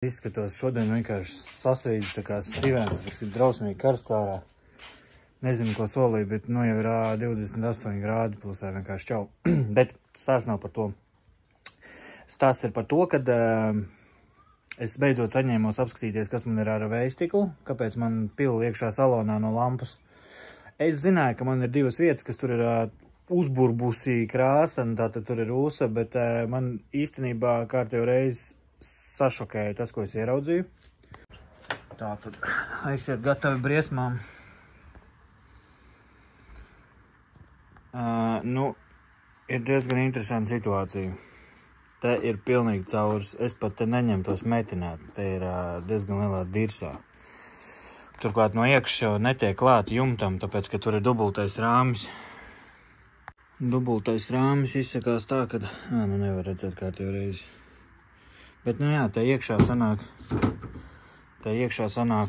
Izskatos šodien vienkārši sasvīdis tā kā sīvēns, kas ir drausmīgi karsts ārā. Nezinu, ko solīju, bet nu jau ir 28 grādi plusē vienkārši čau. Bet stāsts nav par to. Stāsts ir par to, kad es beidzot saņēmos apskatīties, kas man ir ar vējstiklu, kāpēc man pila iekšā salonā no lampas. Es zināju, ka man ir divas vietas, kas tur ir uzburbusī krāsa, un tātad tur ir ūsa, bet man īstenībā kārtējo reizi sašokēja tas, ko es ieraudzīju. Tātad aiziet gatavi briesmām. Nu, ir diezgan interesanta situācija. Te ir pilnīgi caurs. Es pat te neņemtos metināt. Te ir diezgan lielā dirsā. Turklāt no iekšas jau netiek klāt jumtam, tāpēc, ka tur ir dubultais rāmis. Dubultais rāmis izsakās tā, ka... nu nevar redzēt kārtējo reizi. Bet, nu jā, te iekšā sanāk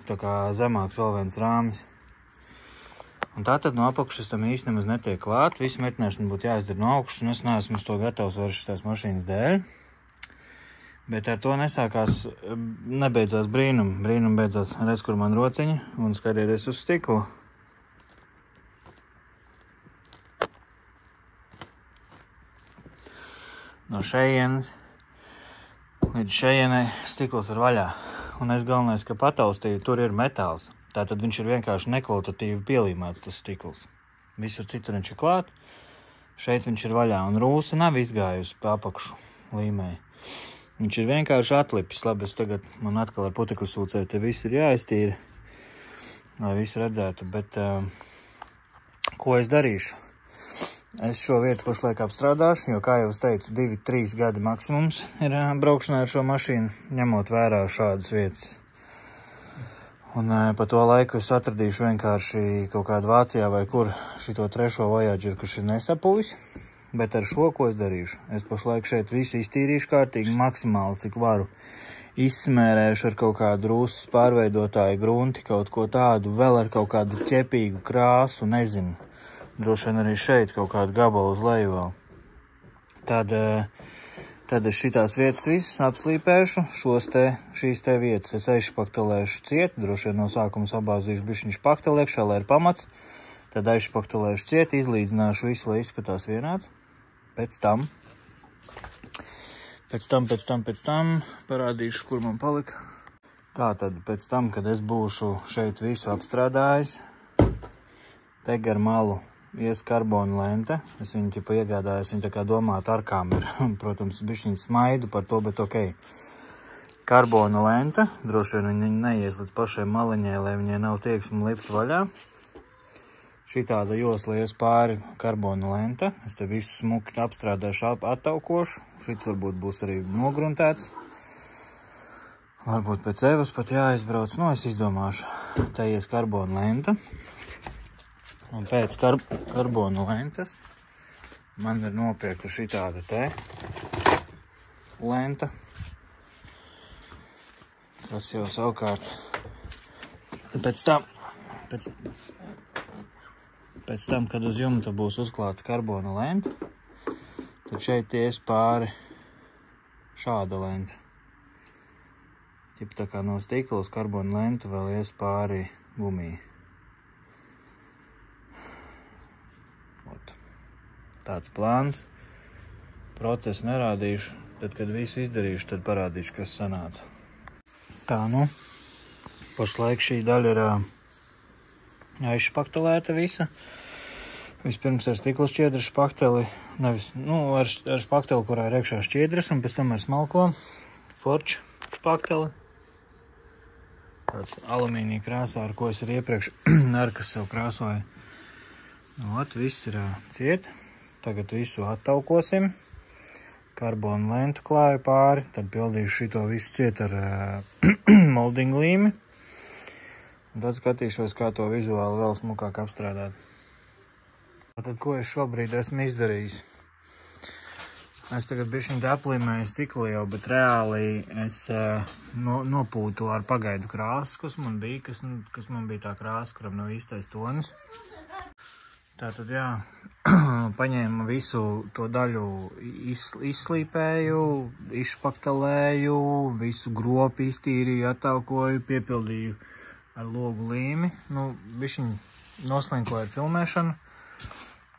tā kā zemāks vēl viens rāmis. Un tātad no apakšas tam īsti nemaz netiek klāt. Visu metināšanu būtu jāizdara no augšas, un es neesmu uz to gatavs vairs tās mašīnas dēļ. Bet ar to nebeidzās brīnum. Brīnum beidzās, redz, kur man rociņa, un skatieties uz stiklu. No šejienes līdz šejienei stikls ir vaļā. Un es galvenais, ka pataustīju, tur ir metāls. Tātad viņš ir vienkārši nekvalitatīvi pielīmēts, tas stikls. Visur citur viņš ir klāt. Šeit viņš ir vaļā. Un rūsa nav izgājusi pa apakšu līmēji. Viņš ir vienkārši atlipis. Labi, man atkal ar putekļu sūcēju te viss ir jāiztīra, lai visu redzētu. Bet ko es darīšu? Es šo vietu pašlaik apstrādāšu, jo, kā jau es teicu, 2-3 gadi maksimums ir braukšanā ar šo mašīnu, ņemot vērā šādas vietas. Un pa to laiku es atradīšu vienkārši kaut kādu Vācijā vai kur šito trešo Voyageru, kurš ir nesapuvis. Bet ar šo, ko es darīšu? Es pašlaik šeit visu iztīrīšu kārtīgi, maksimāli, cik varu. Izsmērēšu ar kaut kādu rūsas pārveidotāju grunti, kaut ko tādu, vēl ar kaut kādu ķepīgu krāsu, nezinu. Droši vien arī šeit kaut kādu gabalu uz leju vēl. Tad es šitās vietas visas apslīpēšu, šīs te vietas es aizšpaktelēšu ciet, droši vien no sākuma sabāzīšu bišķiņš pakteli iekšā, lai ir pamats, tad aizšpaktelēšu ciet, izlīdzināšu visu, lai izskatās vienāds. Pēc tam parādīšu, kur man palika. Tātad pēc tam, kad es būšu šeit visu apstrādājis, te gar malu ies karbona lente. Es viņu ķipa iegādājos, viņa tā kā domāta ar kameru. Protams, bišķiņ smaidu par to, bet ok. Karbona lente. Droši vien viņa neies līdz pašai maliņai, lai viņai nav tieksme lipt vaļā. Šitāda josla ies pāri karbona lente. Es te visu smuki apstrādāšu, attaukošu. Šits varbūt būs arī nogruntēts. Varbūt pēc Evas pat jāizbrauc. Nu, es izdomāšu. Te ies karbona lente. Un pēc karbona lentes man ir nopirkta šitāda te lenta, kas jau savukārt pēc tam, kad uz jumta būs uzklāta karbona lenta, tad šeit ies pāri šāda lenta. Ķip tā kā no stikla uz karbona lentu vēl ies pāri gumija. Tāds plāns. Procesu nerādīšu. Tad, kad visu izdarīšu, tad parādīšu, kas sanāca. Tā, nu. Pašlaik šī daļa ir aizšpaktelēta visa. Vispirms ar stikla šķiedru špakteli. Nevis, ar špakteli, kurā ir iekšā šķiedras, un pēc tam ar smalko forču špakteli. Tāds alumīnija krāsā, ar ko es arī iepriekš kas sev krāsoju. Nu, viss ir ciet. Tagad visu attaukosim. Karbona lentu klāju pāri. Tad pildīšu šito visu ciet ar molding līmi. Un tad skatīšos, kā to vizuāli vēl smukāk apstrādāt. Tad, ko es šobrīd esmu izdarījis? Es tagad bišķiņ aplīmēju stiklu jau, bet reāli es nopūtu ar pagaidu krāsu, kas man bija tā krāsa, kuram nav īstais tonis. Tātad, jā, paņēmu visu to daļu, izslīpēju, izšpaktelēju, visu gropi iztīrīju, attaukoju, piepildīju ar logu līmi. Nu, bišķiņ noslinkoju ar filmēšanu.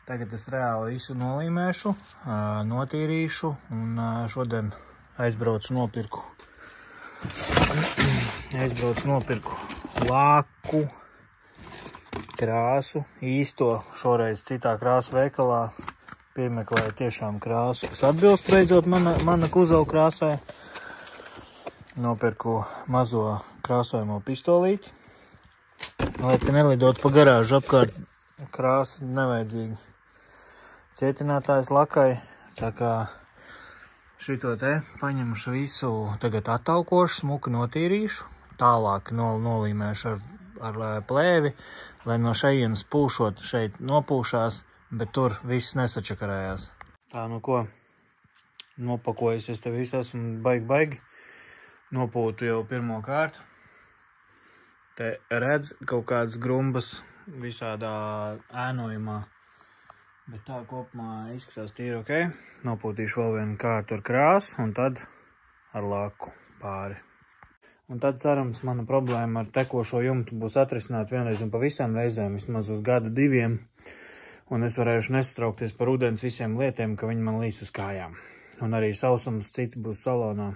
Tagad es reāli visu nolīmēšu, notīrīšu un šodien aizbraucu nopirku lāku, krāsu, īsto šoreiz citā krāsu veikalā, piemeklēju tiešām krāsu, kas atbilst beidzot mana kuzela krāsai. Nopirku mazo krāsojamo pistolīti, lai te nelidot pa garāžu apkārt, krāsa nevajadzīgi cietinātājs lakai, tā kā šito te paņemšu visu, tagad attaukošu, smuku notīrīšu, tālāk nolīmēšu ar plēvi, lai no šejienes pūšot šeit nopūšās, bet tur viss nesačakarējās. Tā, nu ko, nopakojas es te visu esmu baigi, nopūtu jau pirmo kārtu. Te redz kaut kādas grumbas visādā ēnojumā, bet tā kopumā izskatās tīri ok. Nopūtīšu vēl vienu kārtu ar krāsu un tad ar laku pāri. Un tad, cerams, mana problēma ar tekošo jumtu būs atrisināta vienreiz un pa visām reizēm, vismaz uz gadu 2. Un es varēšu nesatraukties par ūdens visiem lietiem, ka viņi man līs uz kājām. Un arī sausums cits būs salonā.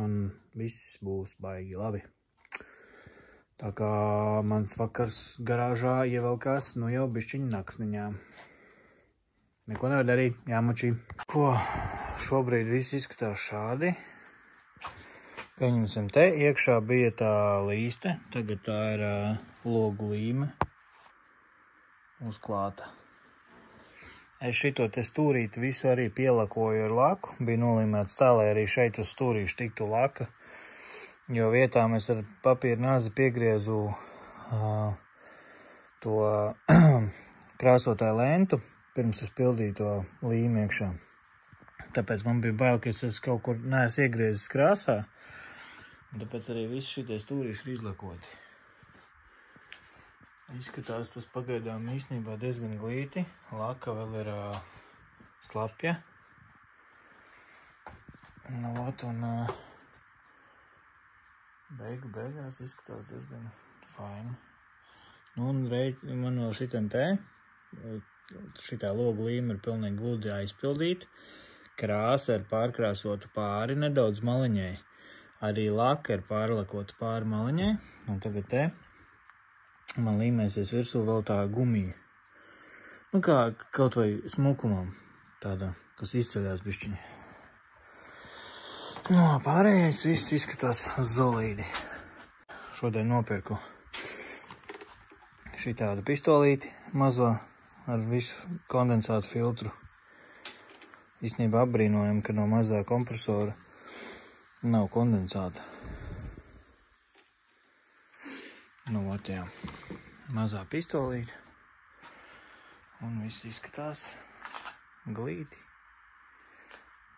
Un viss būs baigi labi. Tā kā mans vakars garāžā ievelkās, nu jau bišķiņ naksniņā. Neko nevar darīt, jāmučī. Ko, šobrīd viss izskatās šādi. Pieņemsim te, iekšā bija tā līste, tagad tā ir logu līme uzklāta. Es šito te stūrīti visu arī pielakoju ar laku, bija nolīmēts tā, lai arī šeit uz stūrīšu tiktu laka, jo vietām es ar papīra nāzi piegriezu to krāsotāju lentu, pirms es pildīju to līmi iekšā. Tāpēc man bija bail, ka es kaut kur neesmu iegriezis krāsā, un tāpēc arī visi šitie stūrīši ir izlakoti. Izskatās tas pagaidām īstenībā diezgan glīti, laka vēl ir slapja. Nu, un beigās izskatās diezgan faini. Nu, un man vēl šitam te, šitā logu līme ir pilnīgi gludi aizpildīta. Krāsa ir pārkrāsota pāri nedaudz maliņai. Arī laka ir pārlakota pāri maliņai. Un tagad te man līmēsies virsū vēl tā gumija. Nu kā kaut vai smukumam tāda, kas izceļās bišķiņi. Nu, pārējais viss izskatās zolīdi. Šodien nopirku šitādu pistolīti mazo ar visu kondensātu filtru. Īstenībā apbrīnojam, ka no mazā kompresora nav kondensāta. Nu, ot, jā. Mazā pistolīte. Un viss izskatās glīti.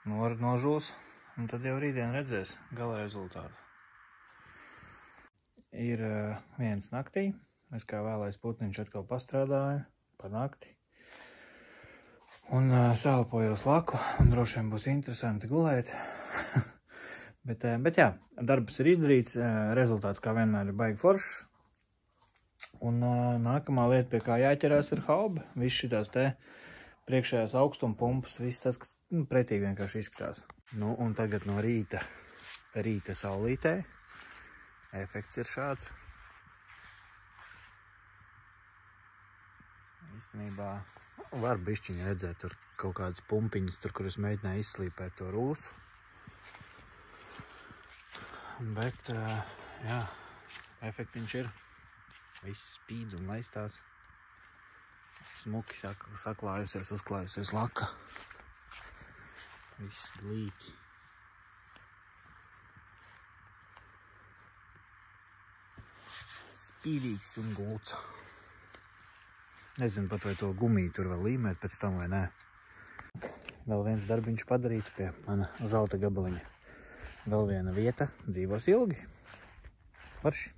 Nožūs. Un tad jau rītdien redzēs gala rezultātu. Ir 1 naktī. Es kā vēlais putniņš atkal pastrādāju par nakti. Un sālpojos laku. Un droši vien būs interesanti gulēt. bet jā, darbs ir izdarīts. Rezultāts kā vienmēr ir baigi foršs. Un nākamā lieta, pie kā jāķerās, ir hauba. Viss šitās te priekšējās augstuma pumpas, viss tas, kas pretīgi vienkārši izskatās. Nu, un tagad no rīta saulītē efekts ir šāds. Īstenībā var bišķiņi redzēt tur kaut kādas pumpiņas, tur, kur es mēģināju izslīpēt to rūsu. Bet, jā, efektiņš ir. Viss spīd un laistās. Smuki saklājusies, uzklājusies laka. Viss glīti. Spīdīgs un gults. Nezinu pat, vai to gumiju tur vēl līmēt pēc tam vai nē. Vēl viens darbiņš padarīts pie mana zelta gabaliņa. Vēl viena vieta dzīvos ilgi. Forši.